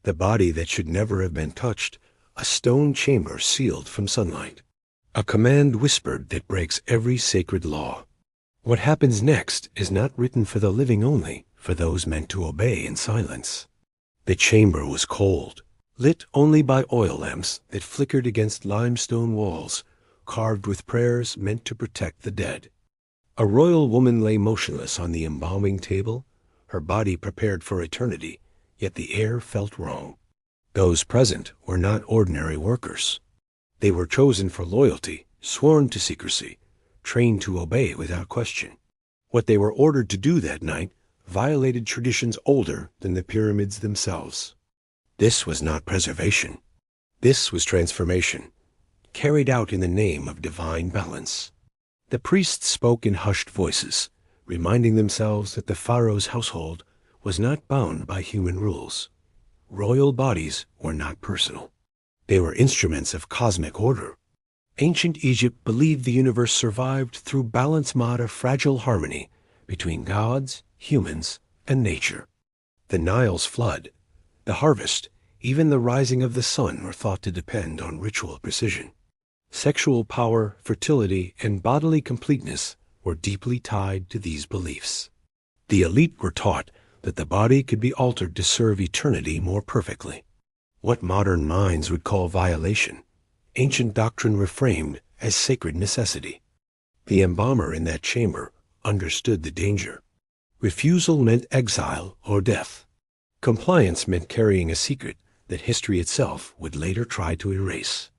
The body that should never have been touched, a stone chamber sealed from sunlight. A command whispered that breaks every sacred law. What happens next is not written for the living only, for those meant to obey in silence. The chamber was cold, lit only by oil lamps that flickered against limestone walls, carved with prayers meant to protect the dead. A royal woman lay motionless on the embalming table, her body prepared for eternity, yet the air felt wrong. Those present were not ordinary workers. They were chosen for loyalty, sworn to secrecy, trained to obey without question. What they were ordered to do that night violated traditions older than the pyramids themselves. This was not preservation. This was transformation, carried out in the name of divine balance. The priests spoke in hushed voices, reminding themselves that the pharaoh's household was not bound by human rules. Royal bodies were not personal. They were instruments of cosmic order. Ancient Egypt believed the universe survived through balance of fragile harmony between gods, humans, and nature. The Nile's flood, the harvest, even the rising of the sun were thought to depend on ritual precision. Sexual power, fertility, and bodily completeness were deeply tied to these beliefs. The elite were taught that the body could be altered to serve eternity more perfectly. What modern minds would call violation, ancient doctrine reframed as sacred necessity. The embalmer in that chamber understood the danger. Refusal meant exile or death. Compliance meant carrying a secret that history itself would later try to erase.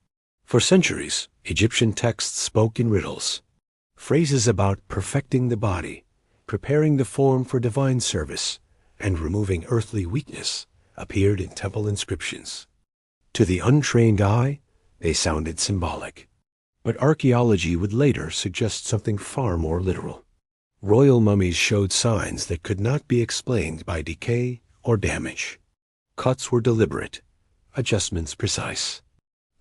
For centuries, Egyptian texts spoke in riddles. Phrases about perfecting the body, preparing the form for divine service, and removing earthly weakness appeared in temple inscriptions. To the untrained eye, they sounded symbolic. But archaeology would later suggest something far more literal. Royal mummies showed signs that could not be explained by decay or damage. Cuts were deliberate, adjustments precise.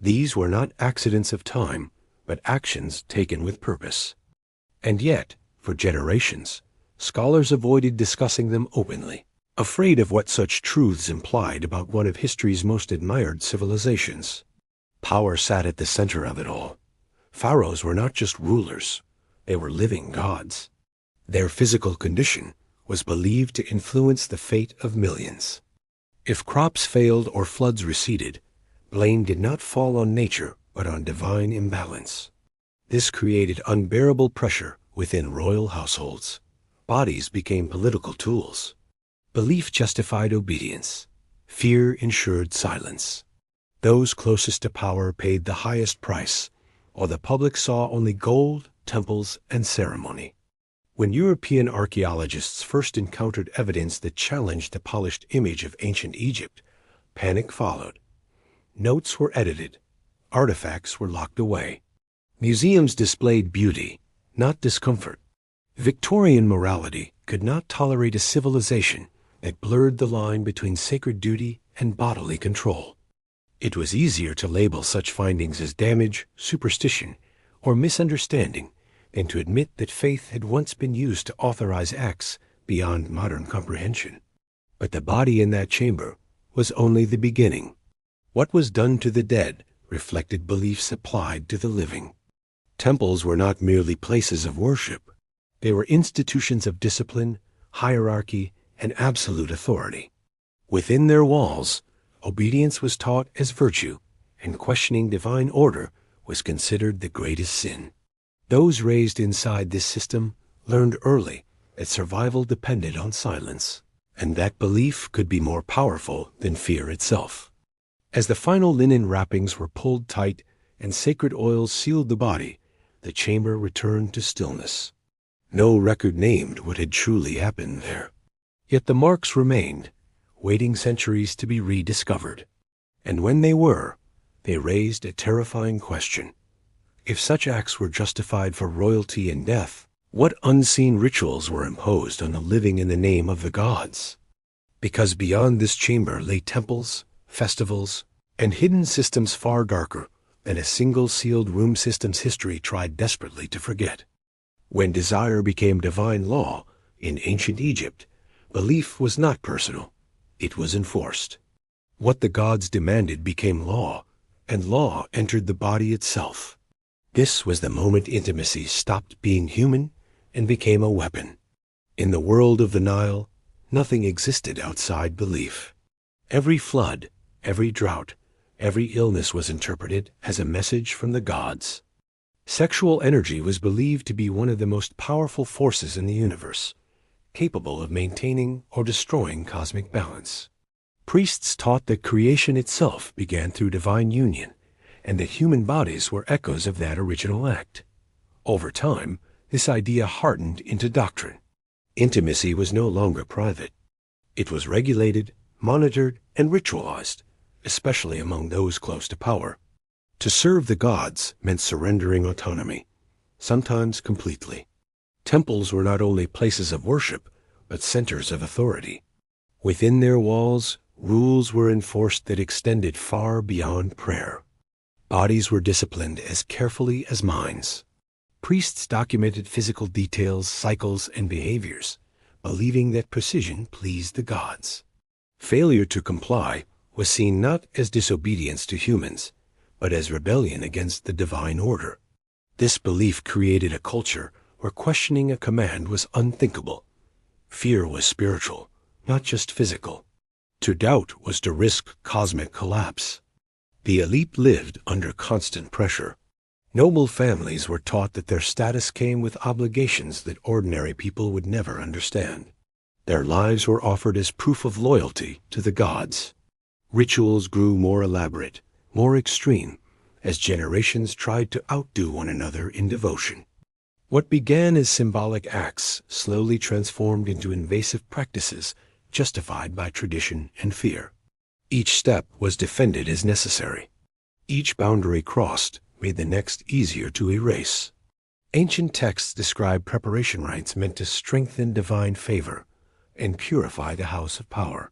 These were not accidents of time, but actions taken with purpose. And yet, for generations, scholars avoided discussing them openly, afraid of what such truths implied about one of history's most admired civilizations. Power sat at the center of it all. Pharaohs were not just rulers, they were living gods. Their physical condition was believed to influence the fate of millions. If crops failed or floods receded, blame did not fall on nature but on divine imbalance. This created unbearable pressure within royal households. Bodies became political tools. Belief justified obedience. Fear ensured silence. Those closest to power paid the highest price, while the public saw only gold, temples, and ceremony. When European archaeologists first encountered evidence that challenged the polished image of ancient Egypt, panic followed. Notes were edited. Artifacts were locked away. Museums displayed beauty, not discomfort. Victorian morality could not tolerate a civilization that blurred the line between sacred duty and bodily control. It was easier to label such findings as damage, superstition, or misunderstanding than to admit that faith had once been used to authorize acts beyond modern comprehension. But the body in that chamber was only the beginning. What was done to the dead reflected beliefs applied to the living. Temples were not merely places of worship. They were institutions of discipline, hierarchy, and absolute authority. Within their walls, obedience was taught as virtue, and questioning divine order was considered the greatest sin. Those raised inside this system learned early that survival depended on silence, and that belief could be more powerful than fear itself. As the final linen wrappings were pulled tight and sacred oils sealed the body, the chamber returned to stillness. No record named what had truly happened there. Yet the marks remained, waiting centuries to be rediscovered. And when they were, they raised a terrifying question. If such acts were justified for royalty and death, what unseen rituals were imposed on the living in the name of the gods? Because beyond this chamber lay temples, festivals, and hidden systems far darker than a single sealed room system's history tried desperately to forget. When desire became divine law in ancient Egypt, belief was not personal, it was enforced. What the gods demanded became law, and law entered the body itself. This was the moment intimacy stopped being human and became a weapon. In the world of the Nile, nothing existed outside belief. Every flood, every drought, every illness was interpreted as a message from the gods. Sexual energy was believed to be one of the most powerful forces in the universe, capable of maintaining or destroying cosmic balance. Priests taught that creation itself began through divine union, and that human bodies were echoes of that original act. Over time, this idea hardened into doctrine. Intimacy was no longer private. It was regulated, monitored, and ritualized, especially among those close to power. To serve the gods meant surrendering autonomy, sometimes completely. Temples were not only places of worship, but centers of authority. Within their walls, rules were enforced that extended far beyond prayer. Bodies were disciplined as carefully as minds. Priests documented physical details, cycles, and behaviors, believing that precision pleased the gods. Failure to comply was seen not as disobedience to humans, but as rebellion against the divine order. This belief created a culture where questioning a command was unthinkable. Fear was spiritual, not just physical. To doubt was to risk cosmic collapse. The elite lived under constant pressure. Noble families were taught that their status came with obligations that ordinary people would never understand. Their lives were offered as proof of loyalty to the gods. Rituals grew more elaborate, more extreme, as generations tried to outdo one another in devotion. What began as symbolic acts slowly transformed into invasive practices justified by tradition and fear. Each step was defended as necessary. Each boundary crossed made the next easier to erase. Ancient texts describe preparation rites meant to strengthen divine favor and purify the house of power.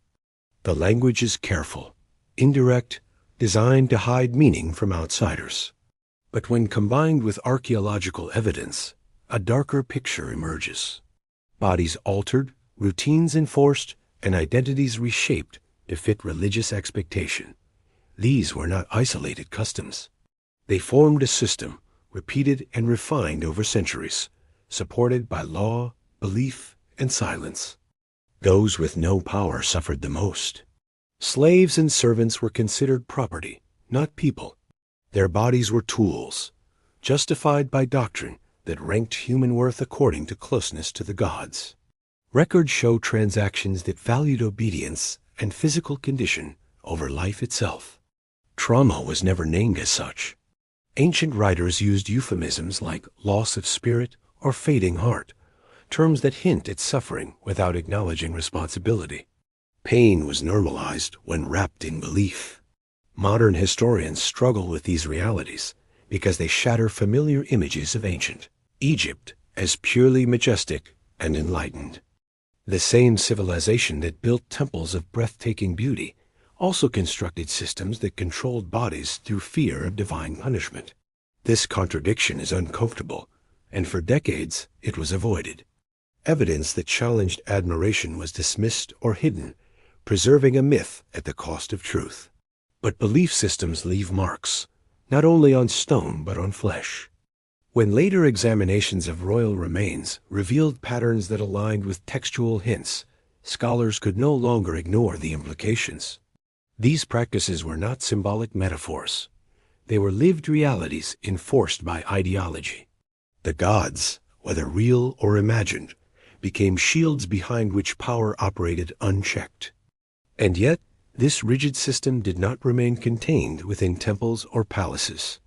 The language is careful, indirect, designed to hide meaning from outsiders. But when combined with archaeological evidence, a darker picture emerges. Bodies altered, routines enforced, and identities reshaped to fit religious expectation. These were not isolated customs. They formed a system, repeated and refined over centuries, supported by law, belief, and silence. Those with no power suffered the most. Slaves and servants were considered property, not people. Their bodies were tools, justified by doctrine that ranked human worth according to closeness to the gods. Records show transactions that valued obedience and physical condition over life itself. Trauma was never named as such. Ancient writers used euphemisms like loss of spirit or fading heart, terms that hint at suffering without acknowledging responsibility. Pain was normalized when wrapped in belief. Modern historians struggle with these realities because they shatter familiar images of ancient Egypt as purely majestic and enlightened. The same civilization that built temples of breathtaking beauty also constructed systems that controlled bodies through fear of divine punishment. This contradiction is uncomfortable, and for decades it was avoided. Evidence that challenged admiration was dismissed or hidden, preserving a myth at the cost of truth. But belief systems leave marks, not only on stone but on flesh. When later examinations of royal remains revealed patterns that aligned with textual hints, scholars could no longer ignore the implications. These practices were not symbolic metaphors. They were lived realities enforced by ideology. The gods, whether real or imagined, became shields behind which power operated unchecked. And yet, this rigid system did not remain contained within temples or palaces.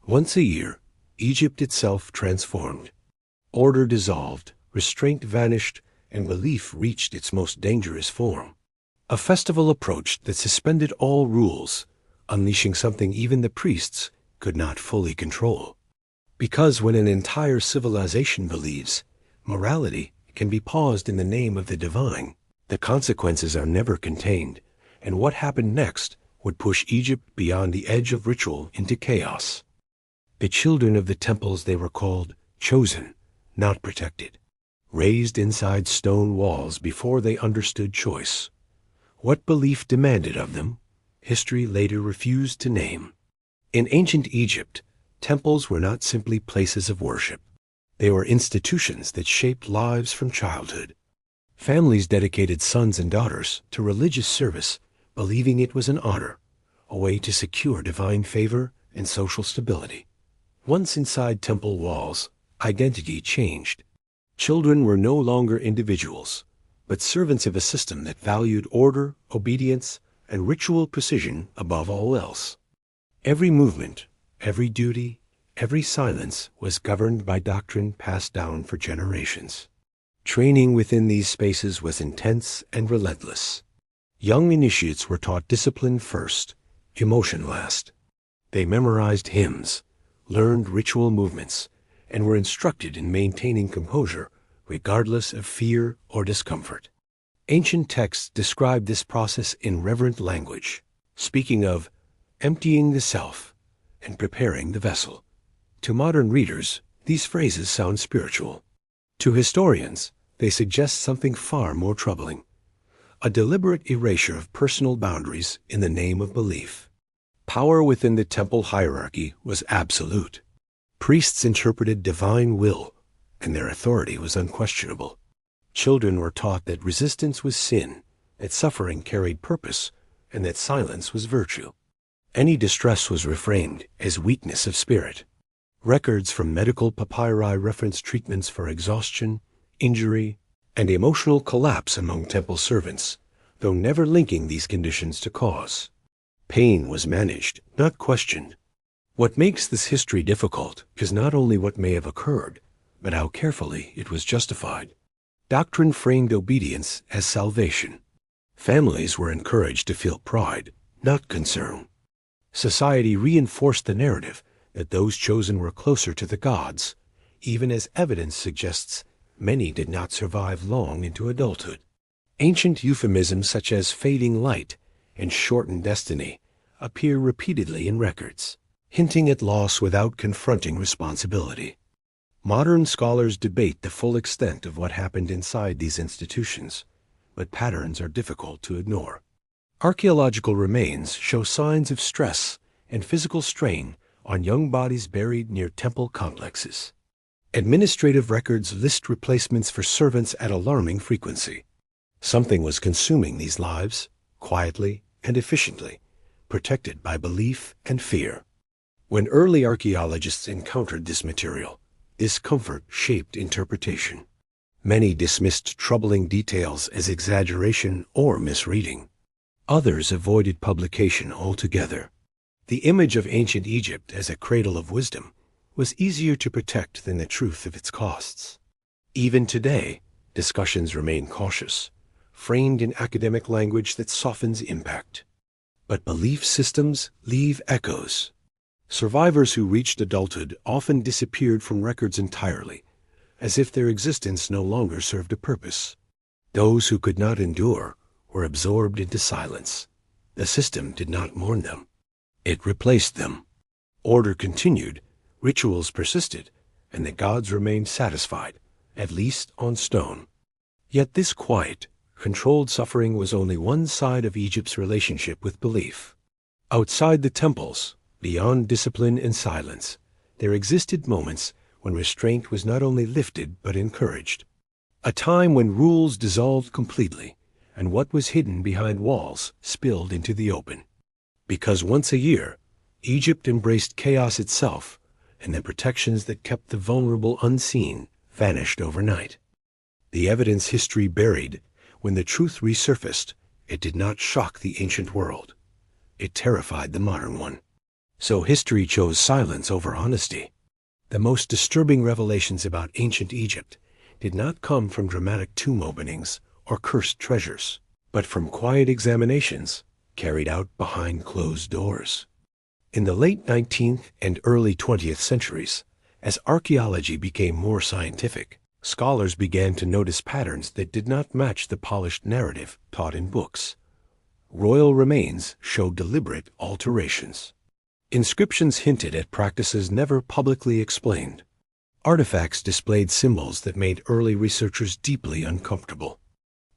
Once a year, Egypt itself transformed. Order dissolved, restraint vanished, and belief reached its most dangerous form. A festival approached that suspended all rules, unleashing something even the priests could not fully control. Because when an entire civilization believes, morality can be paused in the name of the divine, the consequences are never contained, and what happened next would push Egypt beyond the edge of ritual into chaos. The children of the temples, they were called chosen, not protected, raised inside stone walls before they understood choice. What belief demanded of them, history later refused to name. In ancient Egypt, temples were not simply places of worship. They were institutions that shaped lives from childhood. Families dedicated sons and daughters to religious service, believing it was an honor, a way to secure divine favor and social stability. Once inside temple walls, identity changed. Children were no longer individuals, but servants of a system that valued order, obedience, and ritual precision above all else. Every movement, every duty, every silence was governed by doctrine passed down for generations. Training within these spaces was intense and relentless. Young initiates were taught discipline first, emotion last. They memorized hymns, learned ritual movements, and were instructed in maintaining composure regardless of fear or discomfort. Ancient texts describe this process in reverent language, speaking of emptying the self and preparing the vessel. To modern readers, these phrases sound spiritual. To historians, they suggest something far more troubling: a deliberate erasure of personal boundaries in the name of belief. Power within the temple hierarchy was absolute. Priests interpreted divine will, and their authority was unquestionable. Children were taught that resistance was sin, that suffering carried purpose, and that silence was virtue. Any distress was reframed as weakness of spirit. Records from medical papyri reference treatments for exhaustion, injury, and emotional collapse among temple servants, though never linking these conditions to cause. Pain was managed, not questioned. What makes this history difficult is not only what may have occurred, but how carefully it was justified. Doctrine framed obedience as salvation. Families were encouraged to feel pride, not concern. Society reinforced the narrative that those chosen were closer to the gods, even as evidence suggests many did not survive long into adulthood. Ancient euphemisms such as fading light and shortened destiny appear repeatedly in records, hinting at loss without confronting responsibility. Modern scholars debate the full extent of what happened inside these institutions, but patterns are difficult to ignore. Archaeological remains show signs of stress and physical strain on young bodies buried near temple complexes. Administrative records list replacements for servants at alarming frequency. Something was consuming these lives, quietly and efficiently, protected by belief and fear. When early archaeologists encountered this material, discomfort shaped interpretation. Many dismissed troubling details as exaggeration or misreading. Others avoided publication altogether. The image of ancient Egypt as a cradle of wisdom was easier to protect than the truth of its costs. Even today, discussions remain cautious, framed in academic language that softens impact. But belief systems leave echoes. Survivors who reached adulthood often disappeared from records entirely, as if their existence no longer served a purpose. Those who could not endure were absorbed into silence. The system did not mourn them. It replaced them. Order continued, rituals persisted, and the gods remained satisfied, at least on stone. Yet this quiet, controlled suffering was only one side of Egypt's relationship with belief. Outside the temples, beyond discipline and silence, there existed moments when restraint was not only lifted but encouraged. A time when rules dissolved completely, and what was hidden behind walls spilled into the open. Because once a year, Egypt embraced chaos itself, and the protections that kept the vulnerable unseen vanished overnight. The evidence history buried, when the truth resurfaced, it did not shock the ancient world. It terrified the modern one. So history chose silence over honesty. The most disturbing revelations about ancient Egypt did not come from dramatic tomb openings or cursed treasures, but from quiet examinations carried out behind closed doors. In the late 19th and early 20th centuries, as archaeology became more scientific, scholars began to notice patterns that did not match the polished narrative taught in books. Royal remains showed deliberate alterations. Inscriptions hinted at practices never publicly explained. Artifacts displayed symbols that made early researchers deeply uncomfortable.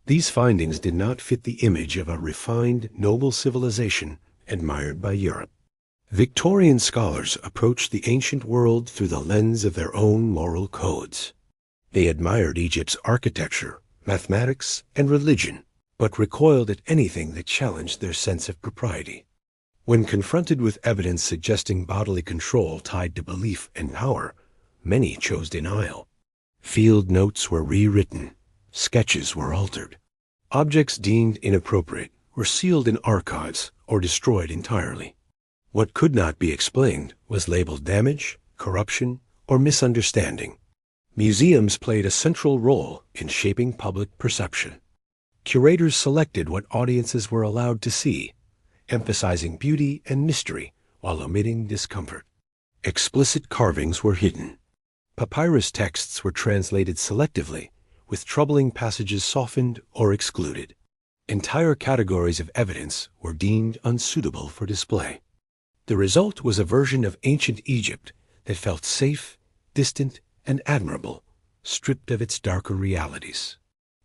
These findings did not fit the image of a refined, noble civilization admired by Europe. Victorian scholars approached the ancient world through the lens of their own moral codes. They admired Egypt's architecture, mathematics, and religion, but recoiled at anything that challenged their sense of propriety. When confronted with evidence suggesting bodily control tied to belief and power, many chose denial. Field notes were rewritten, sketches were altered. Objects deemed inappropriate were sealed in archives or destroyed entirely. What could not be explained was labeled damage, corruption, or misunderstanding. Museums played a central role in shaping public perception. Curators selected what audiences were allowed to see, emphasizing beauty and mystery while omitting discomfort. Explicit carvings were hidden. Papyrus texts were translated selectively, with troubling passages softened or excluded. Entire categories of evidence were deemed unsuitable for display. The result was a version of ancient Egypt that felt safe, distant, and admirable, stripped of its darker realities.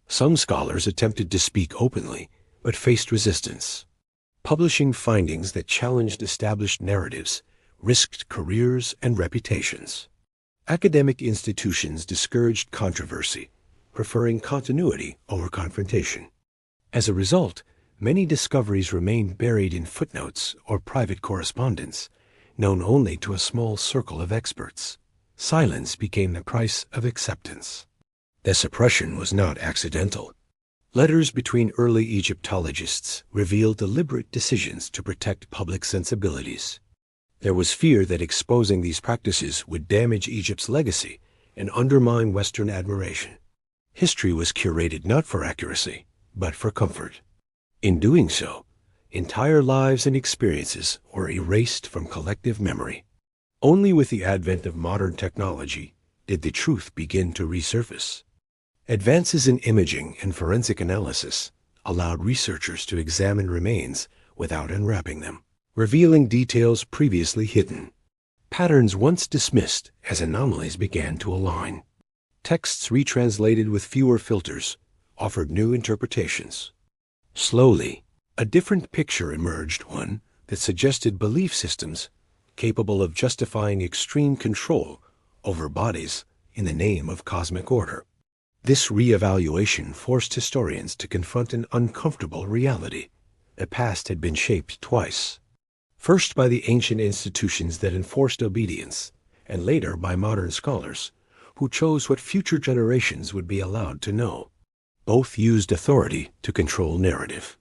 Some scholars attempted to speak openly, but faced resistance. Publishing findings that challenged established narratives risked careers and reputations. Academic institutions discouraged controversy, preferring continuity over confrontation. As a result, many discoveries remained buried in footnotes or private correspondence, known only to a small circle of experts. Silence became the price of acceptance. The suppression was not accidental. Letters between early Egyptologists revealed deliberate decisions to protect public sensibilities. There was fear that exposing these practices would damage Egypt's legacy and undermine Western admiration. History was curated not for accuracy, but for comfort. In doing so, entire lives and experiences were erased from collective memory. Only with the advent of modern technology did the truth begin to resurface. Advances in imaging and forensic analysis allowed researchers to examine remains without unwrapping them, revealing details previously hidden. Patterns once dismissed as anomalies began to align. Texts retranslated with fewer filters offered new interpretations. Slowly, a different picture emerged, one that suggested belief systems capable of justifying extreme control over bodies in the name of cosmic order. This reevaluation forced historians to confront an uncomfortable reality. The past had been shaped twice. First by the ancient institutions that enforced obedience, and later by modern scholars, who chose what future generations would be allowed to know. Both used authority to control narrative.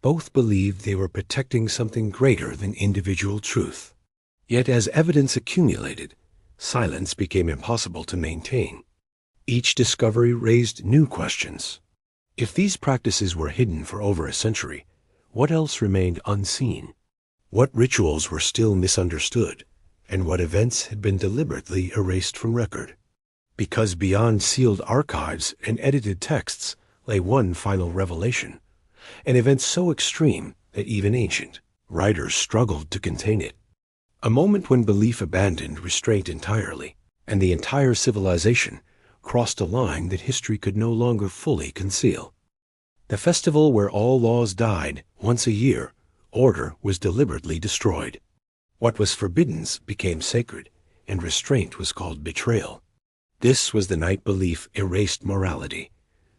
Both believed they were protecting something greater than individual truth. Yet as evidence accumulated, silence became impossible to maintain. Each discovery raised new questions. If these practices were hidden for over a century, what else remained unseen? What rituals were still misunderstood, and what events had been deliberately erased from record? Because beyond sealed archives and edited texts lay one final revelation, an event so extreme that even ancient writers struggled to contain it. A moment when belief abandoned restraint entirely, and the entire civilization crossed a line that history could no longer fully conceal. The festival where all laws died, once a year, order was deliberately destroyed. What was forbidden became sacred, and restraint was called betrayal. This was the night belief erased morality.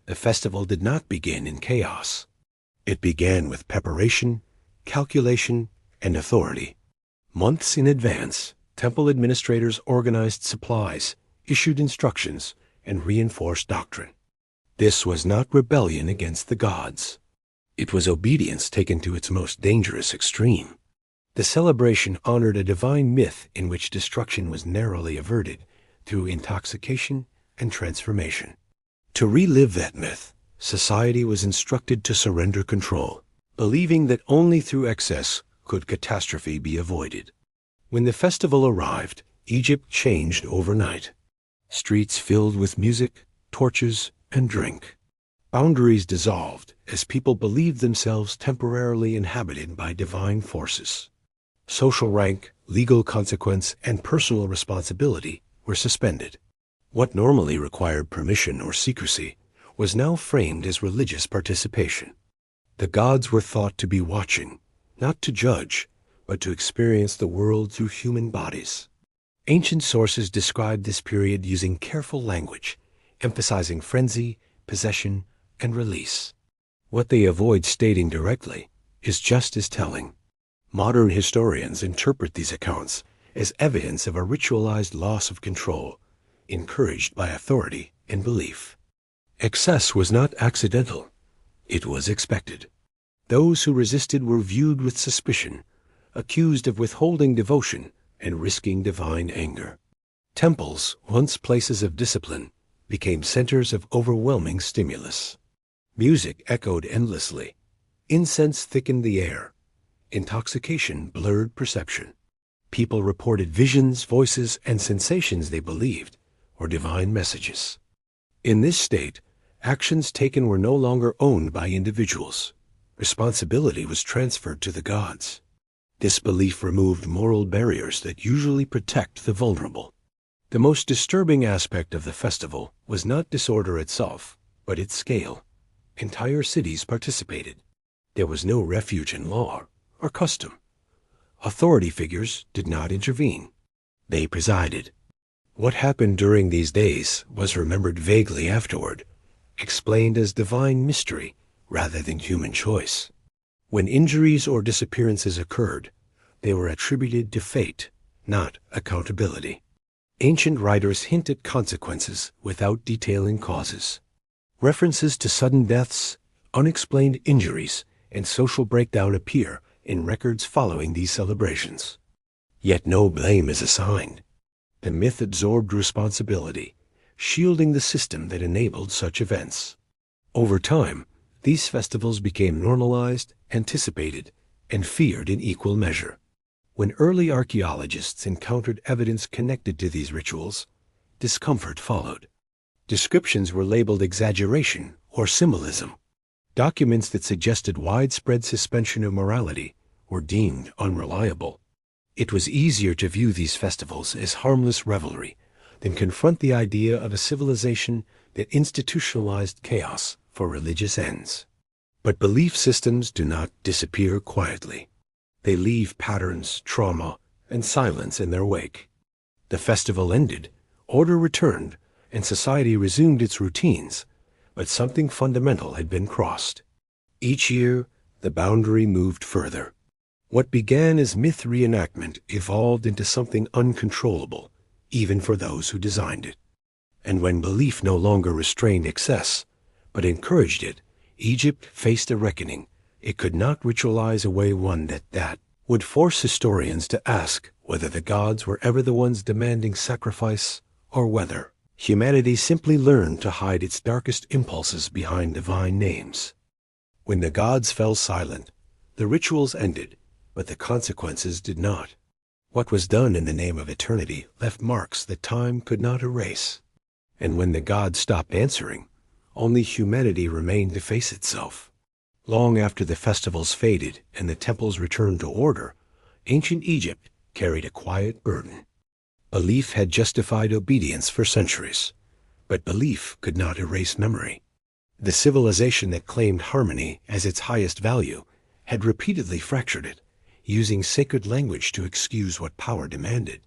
The festival did not begin in chaos. It began with preparation, calculation, and authority. Months in advance, temple administrators organized supplies, issued instructions, and reinforced doctrine. This was not rebellion against the gods. It was obedience taken to its most dangerous extreme. The celebration honored a divine myth in which destruction was narrowly averted through intoxication and transformation. To relive that myth, society was instructed to surrender control, believing that only through excess could catastrophe be avoided. When the festival arrived, Egypt changed overnight. Streets filled with music, torches, and drink. Boundaries dissolved as people believed themselves temporarily inhabited by divine forces. Social rank, legal consequence, and personal responsibility were suspended. What normally required permission or secrecy was now framed as religious participation. The gods were thought to be watching, not to judge, but to experience the world through human bodies. Ancient sources describe this period using careful language, emphasizing frenzy, possession, and release. What they avoid stating directly is just as telling. Modern historians interpret these accounts as evidence of a ritualized loss of control, encouraged by authority and belief. Excess was not accidental. It was expected. Those who resisted were viewed with suspicion, accused of withholding devotion and risking divine anger. Temples, once places of discipline, became centers of overwhelming stimulus. Music echoed endlessly. Incense thickened the air. Intoxication blurred perception. People reported visions, voices, and sensations they believed were divine messages. In this state, actions taken were no longer owned by individuals. Responsibility was transferred to the gods. This belief removed moral barriers that usually protect the vulnerable. The most disturbing aspect of the festival was not disorder itself, but its scale. Entire cities participated. There was no refuge in law or custom. Authority figures did not intervene. They presided. What happened during these days was remembered vaguely afterward, explained as divine mystery rather than human choice. When injuries or disappearances occurred, they were attributed to fate, not accountability. Ancient writers hint at consequences without detailing causes. References to sudden deaths, unexplained injuries, and social breakdown appear in records following these celebrations. Yet no blame is assigned. The myth absorbed responsibility, shielding the system that enabled such events. Over time, these festivals became normalized, anticipated, and feared in equal measure. When early archaeologists encountered evidence connected to these rituals, discomfort followed. Descriptions were labeled exaggeration or symbolism. Documents that suggested widespread suspension of morality were deemed unreliable. It was easier to view these festivals as harmless revelry than confront the idea of a civilization that institutionalized chaos for religious ends. But belief systems do not disappear quietly. They leave patterns, trauma, and silence in their wake. The festival ended, order returned, and society resumed its routines, but something fundamental had been crossed. Each year, the boundary moved further. What began as myth reenactment evolved into something uncontrollable, even for those who designed it. And when belief no longer restrained excess, but encouraged it, Egypt faced a reckoning. It could not ritualize away one that would force historians to ask whether the gods were ever the ones demanding sacrifice or whether humanity simply learned to hide its darkest impulses behind divine names. When the gods fell silent, the rituals ended, but the consequences did not. What was done in the name of eternity left marks that time could not erase. And when the gods stopped answering, only humanity remained to face itself. Long after the festivals faded and the temples returned to order, ancient Egypt carried a quiet burden. Belief had justified obedience for centuries, but belief could not erase memory. The civilization that claimed harmony as its highest value had repeatedly fractured it, using sacred language to excuse what power demanded.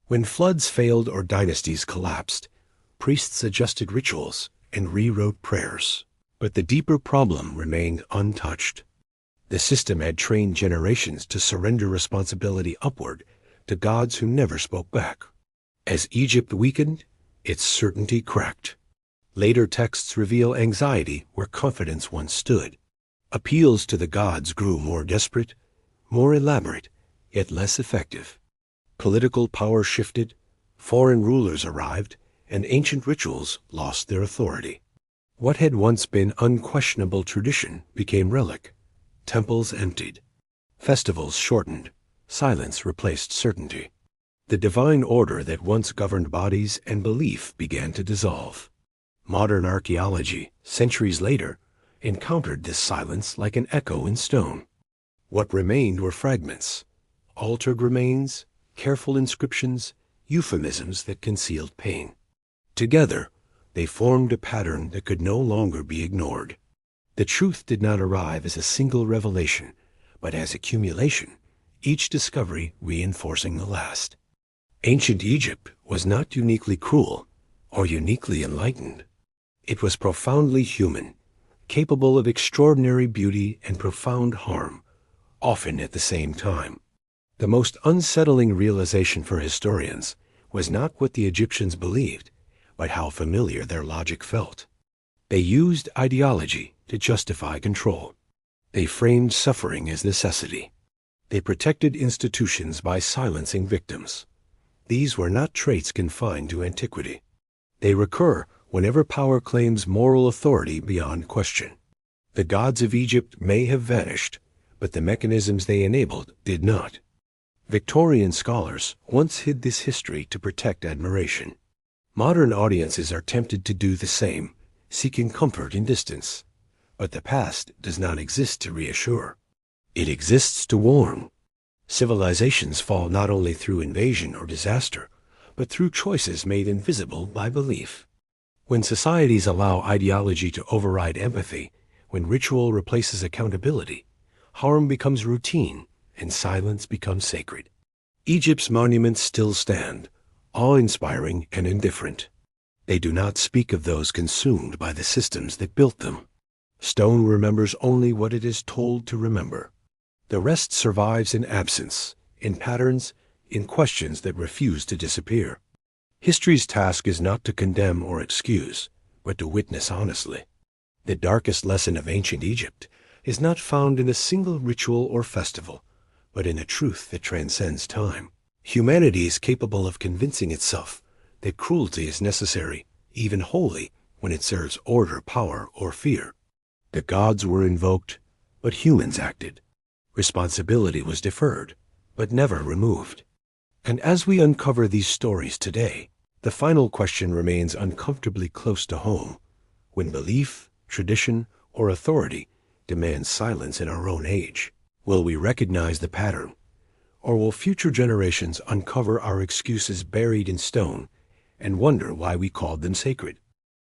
When floods failed or dynasties collapsed, priests adjusted rituals and rewrote prayers. But the deeper problem remained untouched. The system had trained generations to surrender responsibility upward to gods who never spoke back. As Egypt weakened, its certainty cracked. Later texts reveal anxiety where confidence once stood. Appeals to the gods grew more desperate, more elaborate, yet less effective. Political power shifted, foreign rulers arrived, and ancient rituals lost their authority. What had once been unquestionable tradition became relic. Temples emptied. Festivals shortened. Silence replaced certainty. The divine order that once governed bodies and belief began to dissolve. Modern archaeology, centuries later, encountered this silence like an echo in stone. What remained were fragments, altered remains, careful inscriptions, euphemisms that concealed pain. Together, they formed a pattern that could no longer be ignored. The truth did not arrive as a single revelation, but as accumulation, each discovery reinforcing the last. Ancient Egypt was not uniquely cruel or uniquely enlightened. It was profoundly human, capable of extraordinary beauty and profound harm, often at the same time. The most unsettling realization for historians was not what the Egyptians believed, but how familiar their logic felt. They used ideology to justify control. They framed suffering as necessity. They protected institutions by silencing victims. These were not traits confined to antiquity. They recur whenever power claims moral authority beyond question. The gods of Egypt may have vanished, but the mechanisms they enabled did not. Victorian scholars once hid this history to protect admiration. Modern audiences are tempted to do the same, seeking comfort in distance. But the past does not exist to reassure. It exists to warn. Civilizations fall not only through invasion or disaster, but through choices made invisible by belief. When societies allow ideology to override empathy, when ritual replaces accountability, harm becomes routine and silence becomes sacred. Egypt's monuments still stand, awe-inspiring and indifferent. They do not speak of those consumed by the systems that built them. Stone remembers only what it is told to remember. The rest survives in absence, in patterns, in questions that refuse to disappear. History's task is not to condemn or excuse, but to witness honestly. The darkest lesson of ancient Egypt is not found in a single ritual or festival, but in a truth that transcends time. Humanity is capable of convincing itself that cruelty is necessary, even holy, when it serves order, power, or fear. The gods were invoked, but humans acted. Responsibility was deferred, but never removed. And as we uncover these stories today, the final question remains uncomfortably close to home. When belief, tradition, or authority demands silence in our own age, will we recognize the pattern? Or will future generations uncover our excuses buried in stone and wonder why we called them sacred?